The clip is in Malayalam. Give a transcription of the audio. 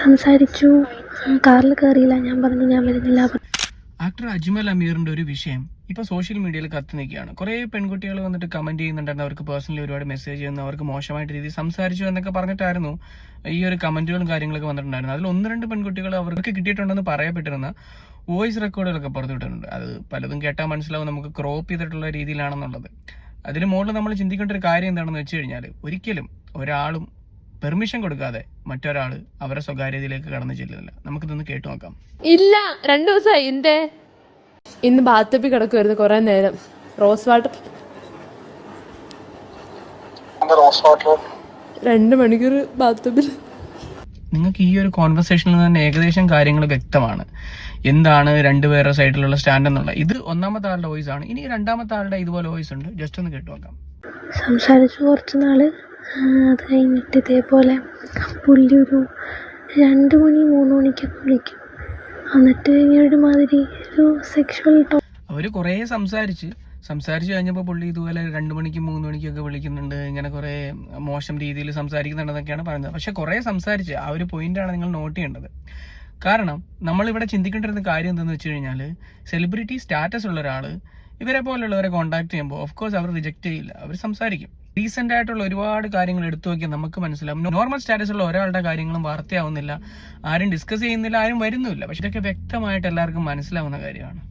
സംസാരിച്ചു. കാറിൽ കയറിയില്ല, ഞാൻ പറഞ്ഞു ഞാൻ വരുന്നില്ല. ആക്ടർ അജ്മൽ അമീറിന്റെ ഒരു വിഷയം ഇപ്പൊ സോഷ്യൽ മീഡിയയിൽ കത്തി നിൽക്കുകയാണ്. കുറെ പെൺകുട്ടികൾ വന്നിട്ട് കമന്റ് ചെയ്യുന്നുണ്ടായിരുന്നു, അവർക്ക് പേഴ്സണലി ഒരുപാട് മെസ്സേജ് ചെയ്യുന്നു, അവർക്ക് മോശമായിട്ട് രീതിയിൽ സംസാരിച്ചു എന്നൊക്കെ പറഞ്ഞിട്ടായിരുന്നു ഈ ഒരു കമന്റുകളും കാര്യങ്ങളൊക്കെ വന്നിട്ടുണ്ടായിരുന്നു. അതിൽ 1-2 പെൺകുട്ടികൾ അവർക്ക് കിട്ടിയിട്ടുണ്ടെന്ന് പറയപ്പെട്ടിരുന്ന വോയിസ് റെക്കോർഡുകളൊക്കെ പുറത്തുവിട്ടിട്ടുണ്ട്. അത് പലതും കേട്ടാൽ മനസ്സിലാവും നമുക്ക് ക്രോപ്പ് ചെയ്തിട്ടുള്ള രീതിയിലാണെന്നുള്ളത്. അതിന് മുകളിൽ നമ്മൾ ചിന്തിക്കേണ്ട ഒരു കാര്യം എന്താണെന്ന് വെച്ച് കഴിഞ്ഞാൽ, ഒരിക്കലും ഒരാളും പെർമിഷൻ കൊടുക്കാതെ മറ്റൊരാൾ അവരുടെ സ്വകാര്യതയിലേക്ക് കടന്നു ചെല്ലുന്നില്ല. നമുക്കിതൊന്ന് കേട്ടു നോക്കാം. ഇല്ല, 2 ദിവസമായി. ഇന്ന് ബാത്തപ്പി കിടക്കുമായിരുന്നു കുറെ നേരം. റോസ് വാട്ടർ 2 മണിക്കൂർ ബാത്തപ്പിൽ. നിങ്ങൾക്ക് ഈ ഒരു കോൺവെർസേഷനിൽ തന്നെ ഏകദേശം കാര്യങ്ങൾ വ്യക്തമാണ് എന്താണ് രണ്ടുപേരുടെ സൈഡിലുള്ള സ്റ്റാൻഡ് എന്നുള്ള. ഇത് ഒന്നാമത്തെ ആളുടെ വോയിസ് ആണ്. ഇനി രണ്ടാമത്തെ ആളുടെ ഇതുപോലെ വോയിസ് ഉണ്ട്, ജസ്റ്റ് ഒന്ന് കേട്ടു നോക്കാം. സംസാരിച്ചു കുറച്ച് നാള്. അത് കഴിഞ്ഞിട്ട് ഇതേപോലെ പുള്ളി ഒരു 2 മണി 3 മണിക്കൊക്കെ വിളിക്കും. എന്നിട്ട് ഒരുമാതിരി ഒരു സെക്ഷുവൽ അവര് കുറെ സംസാരിച്ച് കഴിഞ്ഞപ്പോൾ പുള്ളി ഇതുപോലെ 2 മണിക്കും 3 മണിക്കൊക്കെ വിളിക്കുന്നുണ്ട്, ഇങ്ങനെ കുറെ മോശം രീതിയിൽ സംസാരിക്കുന്നുണ്ടെന്നൊക്കെയാണ് പറയുന്നത്. പക്ഷെ കുറെ സംസാരിച്ച് ആ ഒരു പോയിന്റാണ് നിങ്ങൾ നോട്ട് ചെയ്യേണ്ടത്. കാരണം നമ്മളിവിടെ ചിന്തിക്കേണ്ടിരുന്ന കാര്യം എന്താണെന്ന് വെച്ച് കഴിഞ്ഞാൽ, സെലിബ്രിറ്റി സ്റ്റാറ്റസ് ഉള്ള ഒരാള് ഇവരെ പോലുള്ളവരെ കോൺടാക്ട് ചെയ്യുമ്പോൾ ഓഫ് കോഴ്സ് അവർ റിജക്ട് ചെയ്യില്ല, അവർ സംസാരിക്കും. റീസെന്റ് ആയിട്ടുള്ള ഒരുപാട് കാര്യങ്ങൾ എടുത്തു നോക്കിയാൽ നമുക്ക് മനസ്സിലാവും, നോർമൽ സ്റ്റാറ്റസ് ഉള്ള ഒരാളുടെ കാര്യങ്ങളും വാർത്തയാവുന്നില്ല, ആരും ഡിസ്കസ് ചെയ്യുന്നില്ല, ആരും വരുന്നില്ല. പക്ഷെ ഇതൊക്കെ വ്യക്തമായിട്ട് എല്ലാവർക്കും മനസ്സിലാവുന്ന കാര്യമാണ്.